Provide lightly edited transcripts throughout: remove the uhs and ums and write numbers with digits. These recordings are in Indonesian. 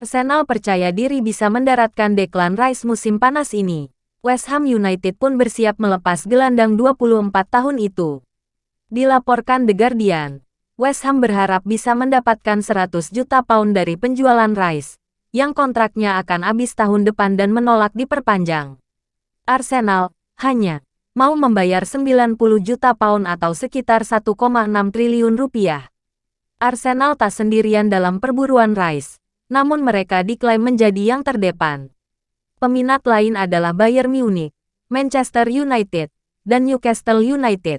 Arsenal percaya diri bisa mendaratkan Declan Rice musim panas ini. West Ham United pun bersiap melepas gelandang 24 tahun itu. Dilaporkan The Guardian, West Ham berharap bisa mendapatkan 100 juta pound dari penjualan Rice, yang kontraknya akan habis tahun depan dan menolak diperpanjang. Arsenal hanya mau membayar 90 juta pound atau sekitar 1,6 triliun rupiah. Arsenal tak sendirian dalam perburuan Rice, namun mereka diklaim menjadi yang terdepan. Peminat lain adalah Bayern Munich, Manchester United, dan Newcastle United.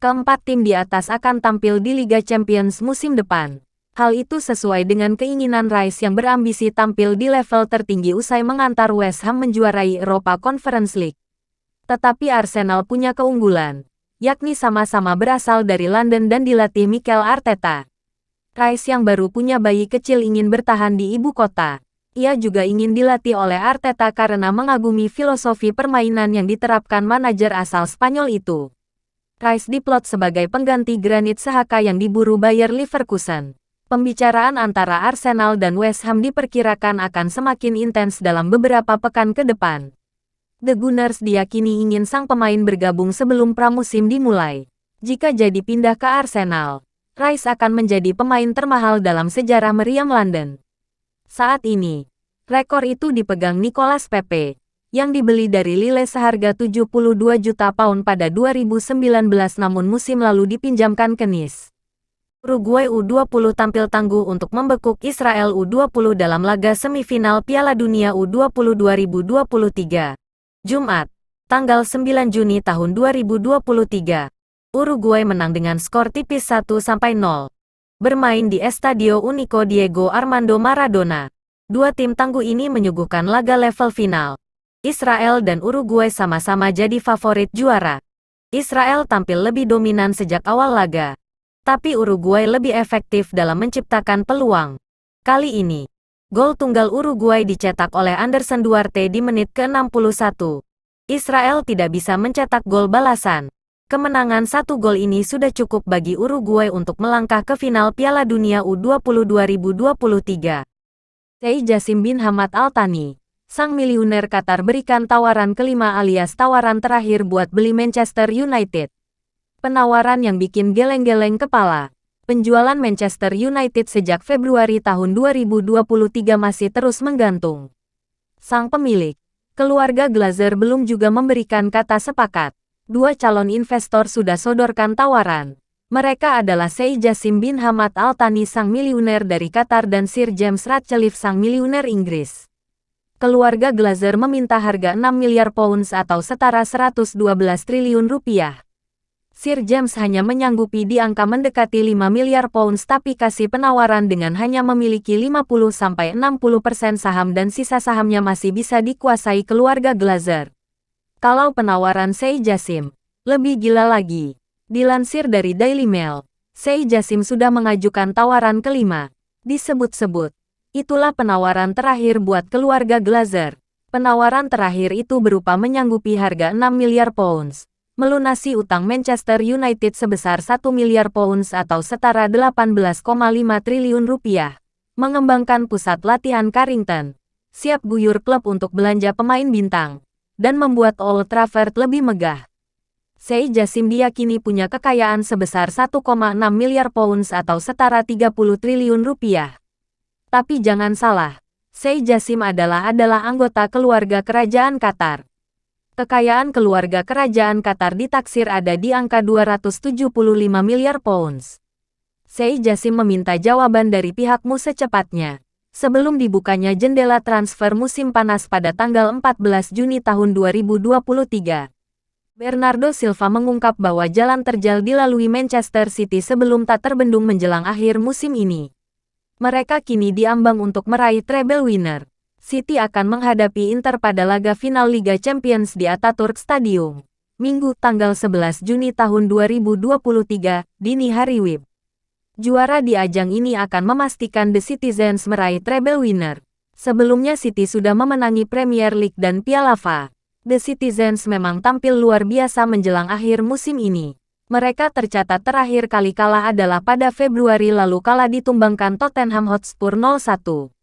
Keempat tim di atas akan tampil di Liga Champions musim depan. Hal itu sesuai dengan keinginan Rice yang berambisi tampil di level tertinggi usai mengantar West Ham menjuarai Europa Conference League. Tetapi Arsenal punya keunggulan, yakni sama-sama berasal dari London dan dilatih Mikel Arteta. Rice yang baru punya bayi kecil ingin bertahan di ibu kota. Ia juga ingin dilatih oleh Arteta karena mengagumi filosofi permainan yang diterapkan manajer asal Spanyol itu. Rice diplot sebagai pengganti Granit Xhaka yang diburu Bayer Leverkusen. Pembicaraan antara Arsenal dan West Ham diperkirakan akan semakin intens dalam beberapa pekan ke depan. The Gunners diyakini ingin sang pemain bergabung sebelum pramusim dimulai. Jika jadi pindah ke Arsenal, Rice akan menjadi pemain termahal dalam sejarah meriam London. Saat ini, rekor itu dipegang Nicolas Pepe, yang dibeli dari Lille seharga 72 juta pound pada 2019 namun musim lalu dipinjamkan ke Nice. Uruguay U20 tampil tangguh untuk membekuk Israel U20 dalam laga semifinal Piala Dunia U20 2023. Jumat, tanggal 9 Juni tahun 2023. Uruguay menang dengan skor tipis 1-0. Bermain di Estadio Único Diego Armando Maradona. Dua tim tangguh ini menyuguhkan laga level final. Israel dan Uruguay sama-sama jadi favorit juara. Israel tampil lebih dominan sejak awal laga. Tapi Uruguay lebih efektif dalam menciptakan peluang. Kali ini, gol tunggal Uruguay dicetak oleh Anderson Duarte di menit ke-61. Israel tidak bisa mencetak gol balasan. Kemenangan 1 gol ini sudah cukup bagi Uruguay untuk melangkah ke final Piala Dunia U20 2023. Sheikh Jassim bin Hamad Al Thani, sang miliuner Qatar berikan tawaran kelima alias tawaran terakhir buat beli Manchester United. Penawaran yang bikin geleng-geleng kepala. Penjualan Manchester United sejak Februari tahun 2023 masih terus menggantung. Sang pemilik, keluarga Glazer belum juga memberikan kata sepakat. Dua calon investor sudah sodorkan tawaran. Mereka adalah Sheikh Jassim bin Hamad Al Thani sang miliuner dari Qatar dan Sir James Ratcliffe sang miliuner Inggris. Keluarga Glazer meminta harga 6 miliar pounds atau setara 112 triliun rupiah. Sir James hanya menyanggupi di angka mendekati 5 miliar pounds tapi kasih penawaran dengan hanya memiliki 50-60% saham dan sisa sahamnya masih bisa dikuasai keluarga Glazer. Kalau penawaran Sheikh Jassim lebih gila lagi. Dilansir dari Daily Mail, Sheikh Jassim sudah mengajukan tawaran kelima. Disebut-sebut, itulah penawaran terakhir buat keluarga Glazer. Penawaran terakhir itu berupa menyanggupi harga 6 miliar pounds, melunasi utang Manchester United sebesar 1 miliar pounds atau setara 18,5 triliun rupiah, mengembangkan pusat latihan Carrington, siap guyur klub untuk belanja pemain bintang, dan membuat Old Trafford lebih megah. Sheikh Jassim diyakini punya kekayaan sebesar 1,6 miliar pounds atau setara 30 triliun rupiah. Tapi jangan salah, Sheikh Jassim adalah anggota keluarga kerajaan Qatar. Kekayaan keluarga kerajaan Qatar ditaksir ada di angka 275 miliar pounds. Sheikh Jassim meminta jawaban dari pihakmu secepatnya, sebelum dibukanya jendela transfer musim panas pada tanggal 14 Juni tahun 2023. Bernardo Silva mengungkap bahwa jalan terjal dilalui Manchester City sebelum tak terbendung menjelang akhir musim ini. Mereka kini diambang untuk meraih treble winner. City akan menghadapi Inter pada laga final Liga Champions di Ataturk Stadium, Minggu tanggal 11 Juni tahun 2023, dini hari WIB. Juara di ajang ini akan memastikan The Citizens meraih treble winner. Sebelumnya City sudah memenangi Premier League dan Piala FA. The Citizens memang tampil luar biasa menjelang akhir musim ini. Mereka tercatat terakhir kali kalah adalah pada Februari lalu kala ditumbangkan Tottenham Hotspur 0-1.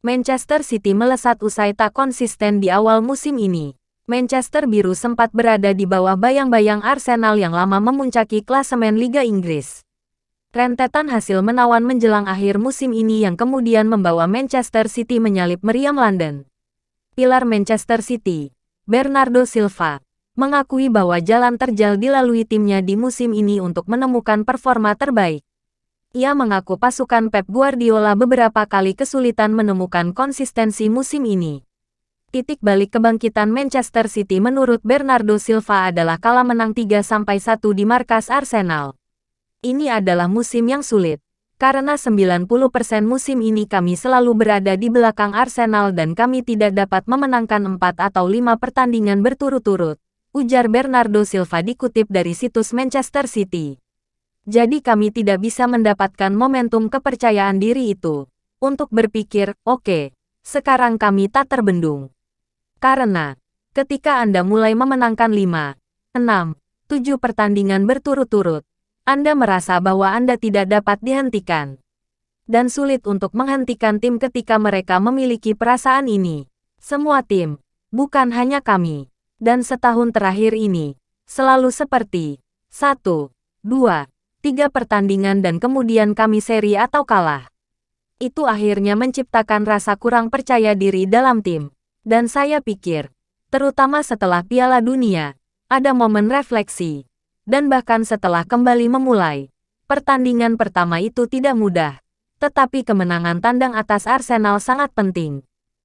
Manchester City melesat usai tak konsisten di awal musim ini. Manchester Biru sempat berada di bawah bayang-bayang Arsenal yang lama memuncaki klasemen Liga Inggris. Rentetan hasil menawan menjelang akhir musim ini yang kemudian membawa Manchester City menyalip meriam London. Pilar Manchester City, Bernardo Silva, mengakui bahwa jalan terjal dilalui timnya di musim ini untuk menemukan performa terbaik. Ia mengaku pasukan Pep Guardiola beberapa kali kesulitan menemukan konsistensi musim ini. Titik balik kebangkitan Manchester City menurut Bernardo Silva adalah kalah menang 3-1 di markas Arsenal. Ini adalah musim yang sulit, karena 90% musim ini kami selalu berada di belakang Arsenal dan kami tidak dapat memenangkan 4 atau 5 pertandingan berturut-turut, ujar Bernardo Silva dikutip dari situs Manchester City. Jadi kami tidak bisa mendapatkan momentum kepercayaan diri itu, untuk berpikir, oke, sekarang kami tak terbendung. Karena, ketika Anda mulai memenangkan 5, 6, 7 pertandingan berturut-turut, Anda merasa bahwa Anda tidak dapat dihentikan. Dan sulit untuk menghentikan tim ketika mereka memiliki perasaan ini. Semua tim, bukan hanya kami. Dan setahun terakhir ini, selalu seperti 1, 2, 3 pertandingan dan kemudian kami seri atau kalah. Itu akhirnya menciptakan rasa kurang percaya diri dalam tim. Dan saya pikir, terutama setelah Piala Dunia, ada momen refleksi. Dan bahkan setelah kembali memulai, pertandingan pertama itu tidak mudah. Tetapi kemenangan tandang atas Arsenal sangat penting.